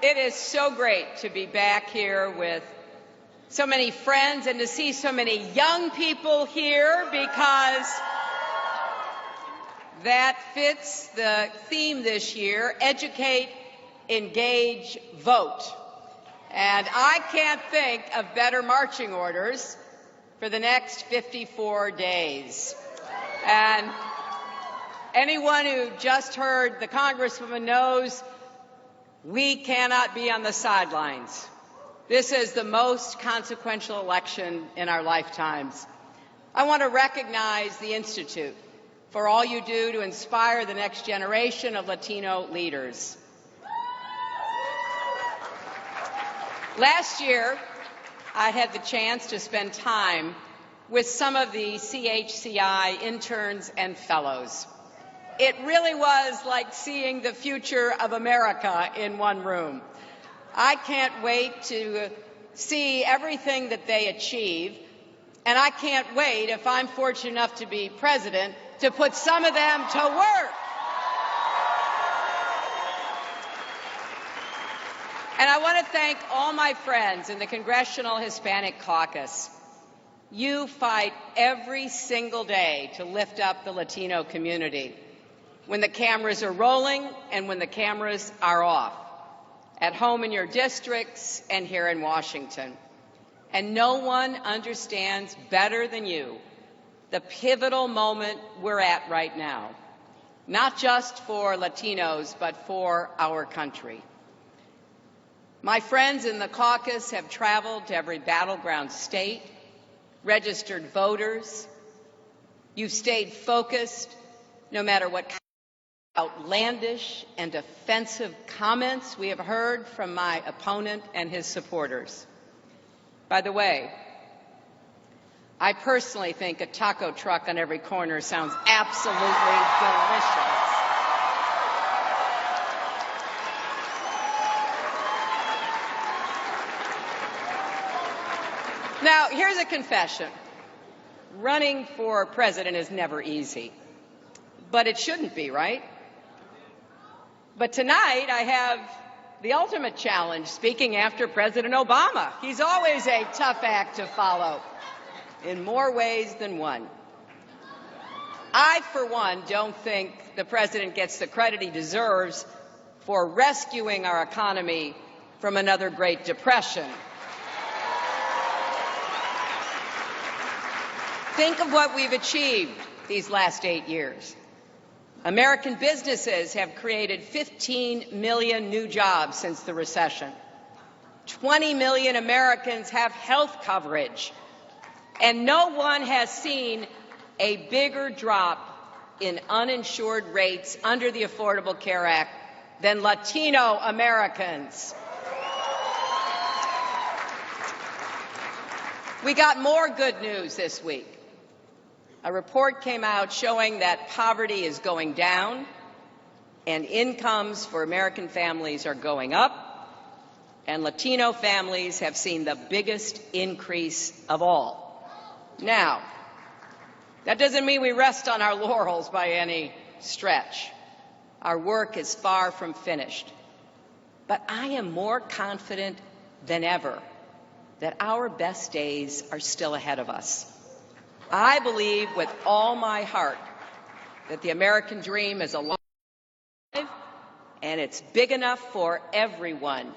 It is so great to be back here with so many friends and to see so many young people here, because that fits the theme this year: educate, engage, vote. And I can't think of better marching orders for the next 54 days. And anyone who just heard the Congresswoman knows we cannot be on the sidelines. This is the most consequential election in our lifetimes. I want to recognize the Institute for all you do to inspire the next generation of Latino leaders. Last year, I had the chance to spend time with some of the CHCI interns and fellows. It really was like seeing the future of America in one room. I can't wait to see everything that they achieve, and I can't wait, if I'm fortunate enough to be president, to put some of them to work. And I want to thank all my friends in the Congressional Hispanic Caucus. You fight every single day to lift up the Latino community, when the cameras are rolling and when the cameras are off, at home in your districts and here in Washington. And no one understands better than you the pivotal moment we're at right now, not just for Latinos, but for our country. My friends in the caucus have traveled to every battleground state, registered voters. You've stayed focused no matter what outlandish and offensive comments we have heard from my opponent and his supporters. By the way, I personally think a taco truck on every corner sounds absolutely delicious. Now, here's a confession. Running for president is never easy, but it shouldn't be, right? But tonight, I have the ultimate challenge, speaking after President Obama. He's always a tough act to follow, in more ways than one. I, for one, don't think the president gets the credit he deserves for rescuing our economy from another Great Depression. Think of what we've achieved these last 8 years. American businesses have created 15 million new jobs since the recession. 20 million Americans have health coverage. And no one has seen a bigger drop in uninsured rates under the Affordable Care Act than Latino Americans. We got more good news this week. A report came out showing that poverty is going down and incomes for American families are going up, and Latino families have seen the biggest increase of all. Now, that doesn't mean we rest on our laurels by any stretch. Our work is far from finished. But I am more confident than ever that our best days are still ahead of us. I believe with all my heart that the American dream is alive and it's big enough for everyone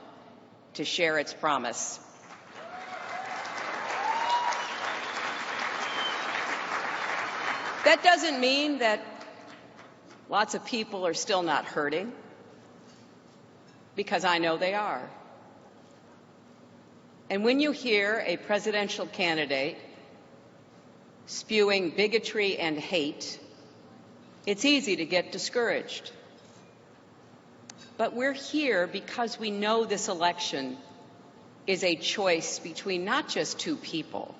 to share its promise. That doesn't mean that lots of people are still not hurting, because I know they are. And when you hear a presidential candidate spewing bigotry and hate, it's easy to get discouraged. But we're here because we know this election is a choice between not just two people,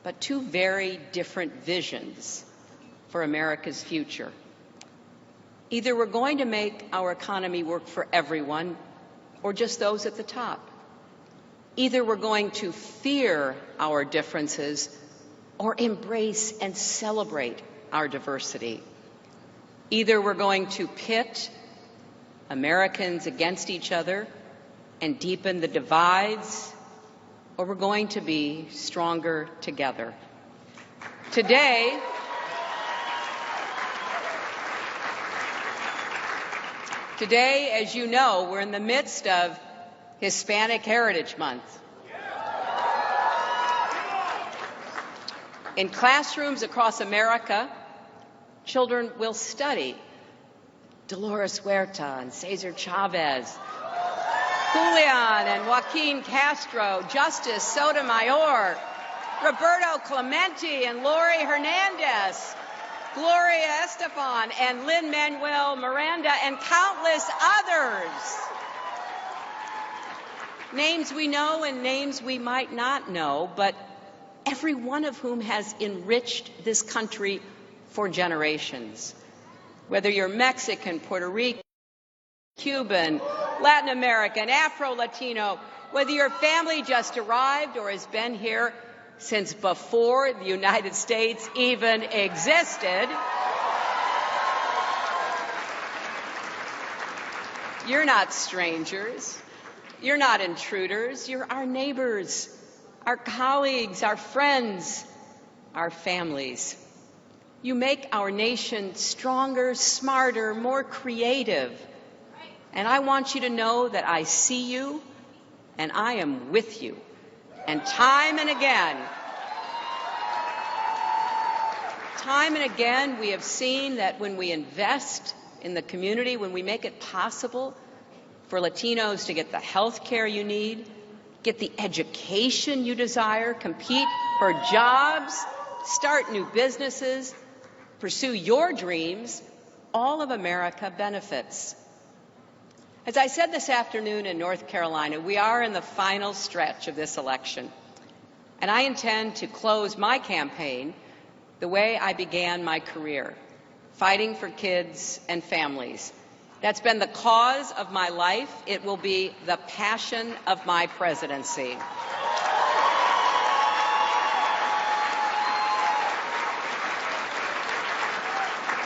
but two very different visions for America's future. Either we're going to make our economy work for everyone, or just those at the top. Either we're going to fear our differences, or embrace and celebrate our diversity. Either we're going to pit Americans against each other, and deepen the divides, or we're going to be stronger together. Today, as you know, we're in the midst of Hispanic Heritage Month. In classrooms across America, children will study Dolores Huerta and Cesar Chavez, Julian and Joaquin Castro, Justice Sotomayor, Roberto Clemente and Lori Hernandez, Gloria Estefan and Lin-Manuel Miranda, and countless others. Names we know and names we might not know, but every one of whom has enriched this country for generations. Whether you're Mexican, Puerto Rican, Cuban, Latin American, Afro-Latino, whether your family just arrived or has been here since before the United States even existed, you're not strangers, you're not intruders, you're our neighbors, our colleagues, our friends, our families. You make our nation stronger, smarter, more creative. And I want you to know that I see you and I am with you. And time and again, we have seen that when we invest in the community, when we make it possible for Latinos to get the health care you need, get the education you desire, compete for jobs, start new businesses, pursue your dreams, all of America benefits. As I said this afternoon in North Carolina, we are in the final stretch of this election, and I intend to close my campaign the way I began my career, fighting for kids and families. That's been the cause of my life. It will be the passion of my presidency.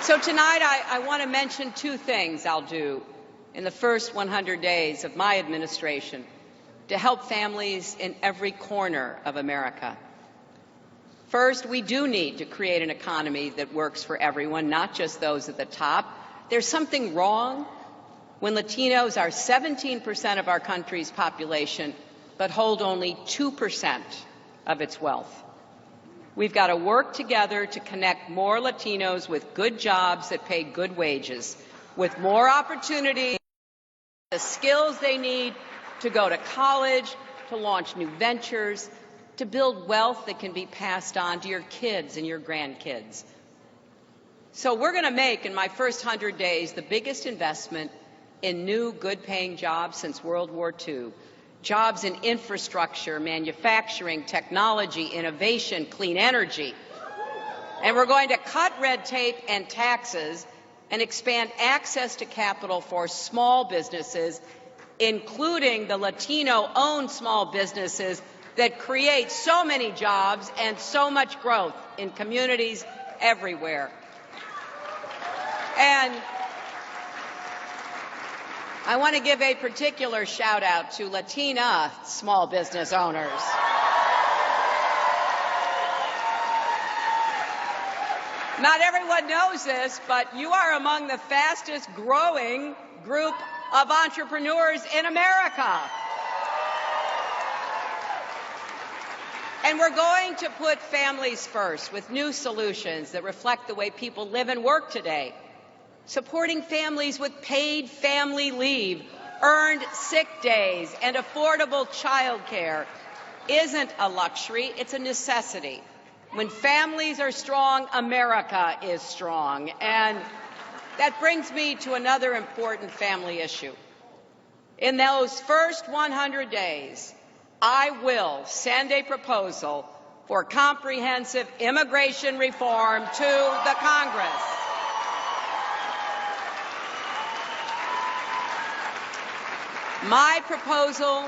So tonight I want to mention two things I'll do in the first 100 days of my administration to help families in every corner of America. First, we do need to create an economy that works for everyone, not just those at the top. There's something wrong when Latinos are 17% of our country's population, but hold only 2% of its wealth. We've got to work together to connect more Latinos with good jobs that pay good wages, with more opportunity, the skills they need to go to college, to launch new ventures, to build wealth that can be passed on to your kids and your grandkids. So we're going to make, in my first 100 days, the biggest investment in new, good-paying jobs since World War II. Jobs in infrastructure, manufacturing, technology, innovation, clean energy. And we're going to cut red tape and taxes and expand access to capital for small businesses, including the Latino-owned small businesses that create so many jobs and so much growth in communities everywhere. And I want to give a particular shout out to Latina small business owners. Not everyone knows this, but you are among the fastest growing group of entrepreneurs in America. And we're going to put families first with new solutions that reflect the way people live and work today. Supporting families with paid family leave, earned sick days, and affordable child care isn't a luxury, it's a necessity. When families are strong, America is strong. And that brings me to another important family issue. In those first 100 days, I will send a proposal for comprehensive immigration reform to the Congress. My proposal